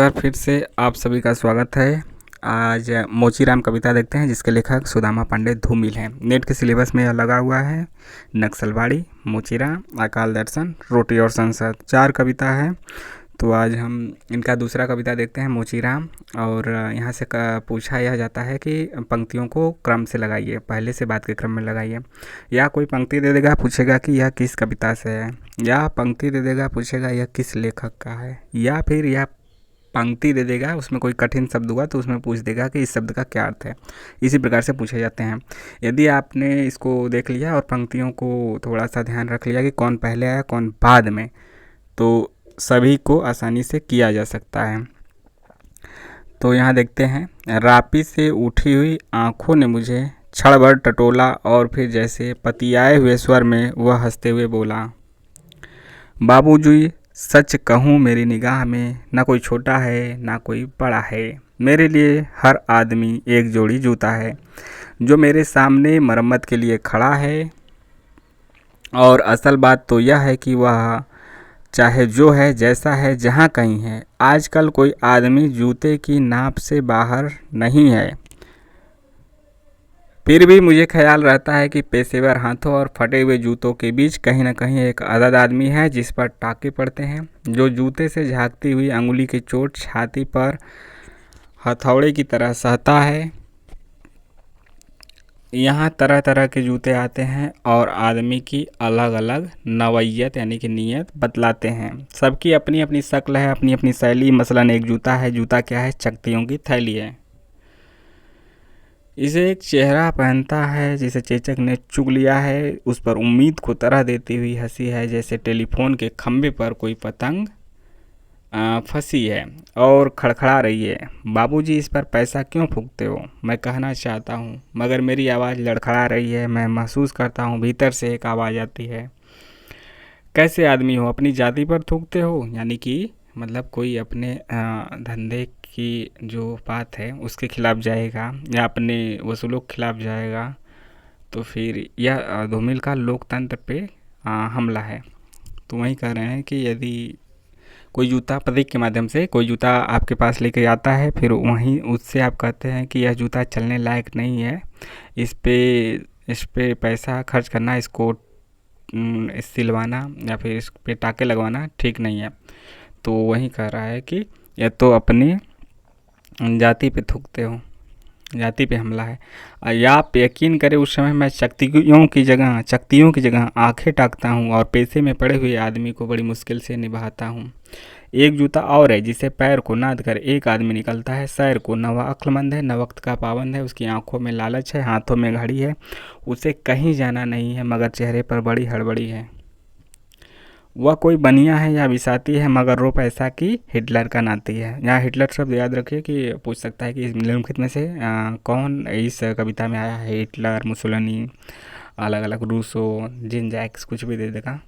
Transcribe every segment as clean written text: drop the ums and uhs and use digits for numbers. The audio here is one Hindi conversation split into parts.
बार फिर से आप सभी का स्वागत है। आज मोचीराम कविता देखते हैं जिसके लेखक सुदामा पांडे धूमिल हैं। नेट के सिलेबस में यह लगा हुआ है। नक्सलवाड़ी, मोचीराम, अकाल दर्शन, रोटी और संसद 4 कविता है। तो आज हम इनका दूसरा कविता देखते हैं मोचीराम। और यहाँ से पूछा यह जाता है कि पंक्तियों को क्रम से लगाइए, पहले से बात के क्रम में लगाइए। या कोई पंक्ति दे देगा, पूछेगा कि यह किस कविता से है, या पंक्ति दे देगा, पूछेगा यह किस लेखक का है, या फिर यह पंक्ति दे देगा, उसमें कोई कठिन शब्द हुआ तो उसमें पूछ देगा कि इस शब्द का क्या अर्थ है। इसी प्रकार से पूछे जाते हैं। यदि आपने इसको देख लिया और पंक्तियों को थोड़ा सा ध्यान रख लिया कि कौन पहले आया कौन बाद में, तो सभी को आसानी से किया जा सकता है। तो यहाँ देखते हैं, रापी से उठी हुई आँखों ने मुझे क्षण भर टटोला और फिर जैसे पतियाए हुए स्वर में वह हंसते हुए बोला, बाबूजी सच कहूँ मेरी निगाह में ना कोई छोटा है ना कोई बड़ा है। मेरे लिए हर आदमी एक जोड़ी जूता है जो मेरे सामने मरम्मत के लिए खड़ा है। और असल बात तो यह है कि वह चाहे जो है जैसा है जहाँ कहीं है, आजकल कोई आदमी जूते की नाप से बाहर नहीं है। फिर भी मुझे ख्याल रहता है कि पेशेवर हाथों और फटे हुए जूतों के बीच कहीं न कहीं एक अदद आदमी है जिस पर टाके पड़ते हैं, जो जूते से झांकती हुई अंगुली की चोट छाती पर हथौड़े की तरह सहता है। यहाँ तरह तरह के जूते आते हैं और आदमी की अलग अलग नवैयत यानी कि नीयत बतलाते हैं। सबकी अपनी अपनी शक्ल है, अपनी अपनी शैली। मसलन एक जूता है, जूता क्या है? चकतियों की थैली है। इसे एक चेहरा पहनता है जिसे चेचक ने चुग लिया है, उस पर उम्मीद को तरह देती हुई हंसी है, जैसे टेलीफोन के खंभे पर कोई पतंग फंसी है और खड़खड़ा रही है। बाबूजी इस पर पैसा क्यों फूंकते हो? मैं कहना चाहता हूँ मगर मेरी आवाज़ लड़खड़ा रही है। मैं महसूस करता हूँ भीतर से एक आवाज़ आती है, कैसे आदमी हो, अपनी जाति पर थूकते हो? यानी कि मतलब कोई अपने धंधे की जो बात है उसके खिलाफ जाएगा या अपने वसूलों के खिलाफ जाएगा, तो फिर यह धूमिल का लोकतंत्र पे हमला है। तो वही कह रहे हैं कि यदि कोई जूता प्रतीक के माध्यम से कोई जूता आपके पास लेके आता है, फिर वहीं उससे आप कहते हैं कि यह जूता चलने लायक नहीं है, इस पे पैसा खर्च करना, इसको सिलवाना या फिर इस पे टाके लगवाना ठीक नहीं है। तो वही कह रहा है कि यह तो अपनी जाति पे थूकते हो, जाति पे हमला है। या आप यकीन करें उस समय मैं चकतियों की जगह आंखें ताकता हूँ और पैसे में पड़े हुए आदमी को बड़ी मुश्किल से निभाता हूँ। एक जूता और है जिसे पैर को नाद कर एक आदमी निकलता है सैर को। न वह अक्लमंद है न वक्त का पाबंद है, उसकी आंखों में लालच है, हाथों में घड़ी है, उसे कहीं जाना नहीं है मगर चेहरे पर बड़ी हड़बड़ी है। वह कोई बनिया है या बिसाती है मगर रो पैसा की हिटलर का नाती है। यहाँ हिटलर शब्द याद रखिए कि पूछ सकता है कि इस निम्नलिखित में से कौन इस कविता में आया है। हिटलर, मुसोलिनी, अलग अलग रूसो, जिन जैक्स, कुछ भी दे देगा।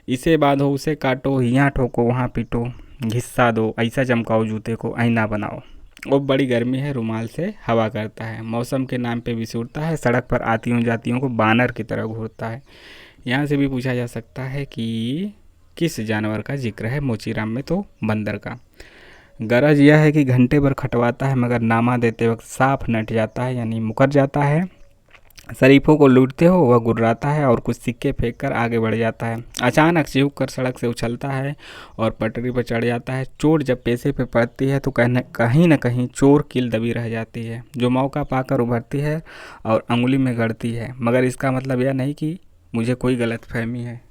इसे बांधो उसे काटो, यहाँ ठोको वहाँ पीटो, घिस्सा दो ऐसा चमकाओ जूते को आईना बनाओ। वो बड़ी गर्मी है, रुमाल से हवा करता है, मौसम के नाम पे विसूरता है, सड़क पर आतियों जातियों को बानर की तरह घूरता है। यहाँ से भी पूछा जा सकता है कि किस जानवर का जिक्र है मोचीराम में? तो बंदर का। गरज यह है कि घंटे भर खटवाता है मगर नामा देते वक्त साफ नट जाता है, यानी मुकर जाता है। शरीफों को लूटते हो, वह गुर्राता है और कुछ सिक्के फेंक कर आगे बढ़ जाता है। अचानक चिहुक कर सड़क से उछलता है और पटरी पर चढ़ जाता है। चोट जब पैसे पे पड़ती है तो कहीं न कहीं चोर किल दबी रह जाती है, जो मौका पाकर उभरती है और अंगुली में गड़ती है। मगर इसका मतलब यह नहीं कि मुझे कोई गलत फहमी है।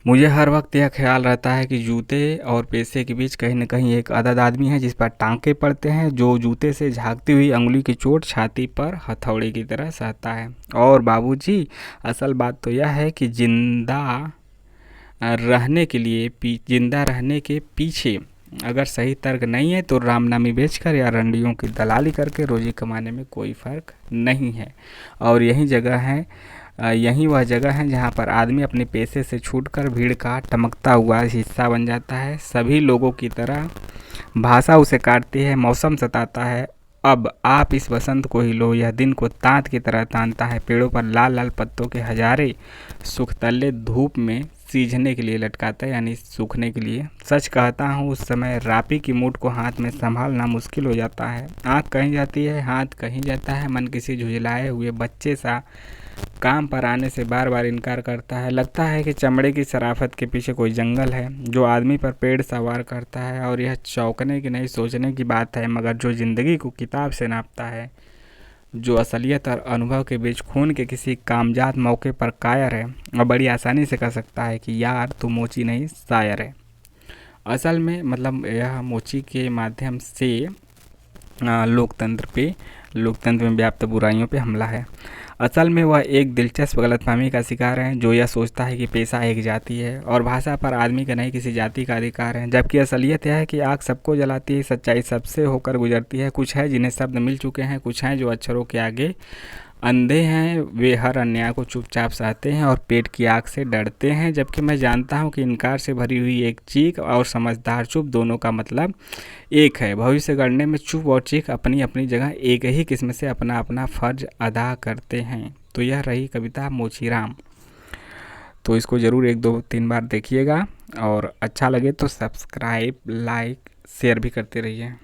मुझे हर वक्त यह ख्याल रहता है कि जूते और पैसे के बीच कहीं न कहीं एक अदद आदमी है जिस पर टांके पड़ते हैं, जो जूते से झांकती हुई अंगुली की चोट छाती पर हथौड़े की तरह सहता है। और बाबूजी असल बात तो यह है कि जिंदा रहने के पीछे अगर सही तर्क नहीं है तो रामनामी बेचकर या रंडियों की दलाली करके रोजी कमाने में कोई फ़र्क नहीं है। और यही वह जगह है जहाँ पर आदमी अपने पैसे से छूटकर भीड़ का टमकता हुआ हिस्सा बन जाता है। सभी लोगों की तरह भाषा उसे काटती है, मौसम सताता है। अब आप इस बसंत को ही लो, यह दिन को तांत की तरह तानता है। पेड़ों पर लाल लाल पत्तों के हजारे सुखतल्ले धूप में सीझने के लिए लटकाता है, यानी सूखने के लिए। सच कहता हूँ उस समय रापी की मूठ को हाथ में संभालना मुश्किल हो जाता है। आँख कहीं जाती है, हाथ कहीं जाता है, मन किसी झुझलाए हुए बच्चे सा काम पर आने से बार बार इनकार करता है। लगता है कि चमड़े की शराफत के पीछे कोई जंगल है जो आदमी पर पेड़ सवार करता है। और यह चौंकने की नहीं, सोचने की बात है, मगर जो ज़िंदगी को किताब से नापता है, जो असलियत और अनुभव के बीच खून के किसी कामयाब मौके पर कायर है, और बड़ी आसानी से कह सकता है कि यार तू मोची नहीं शायर है। असल में मतलब यह मोची के माध्यम से लोकतंत्र में व्याप्त बुराइयों पे हमला है। असल में वह एक दिलचस्प गलतफहमी का शिकार है जो यह सोचता है कि पेशा एक जाति है और भाषा पर आदमी का नहीं किसी जाति का अधिकार है, जबकि असलियत यह है कि आग सबको जलाती है, सच्चाई सबसे होकर गुजरती है। कुछ है जिन्हें शब्द मिल चुके हैं, कुछ हैं जो अक्षरों के आगे अंधे हैं, वे हर अन्याय को चुपचाप सहते हैं और पेट की आग से डरते हैं। जबकि मैं जानता हूँ कि इनकार से भरी हुई एक चीख और समझदार चुप दोनों का मतलब एक है। भविष्य गढ़ने में चुप और चीख अपनी अपनी जगह एक ही किस्म से अपना अपना फर्ज अदा करते हैं। तो यह रही कविता मोचीराम। तो इसको ज़रूर 1-2-3 बार देखिएगा और अच्छा लगे तो सब्सक्राइब, लाइक, शेयर भी करते रहिए।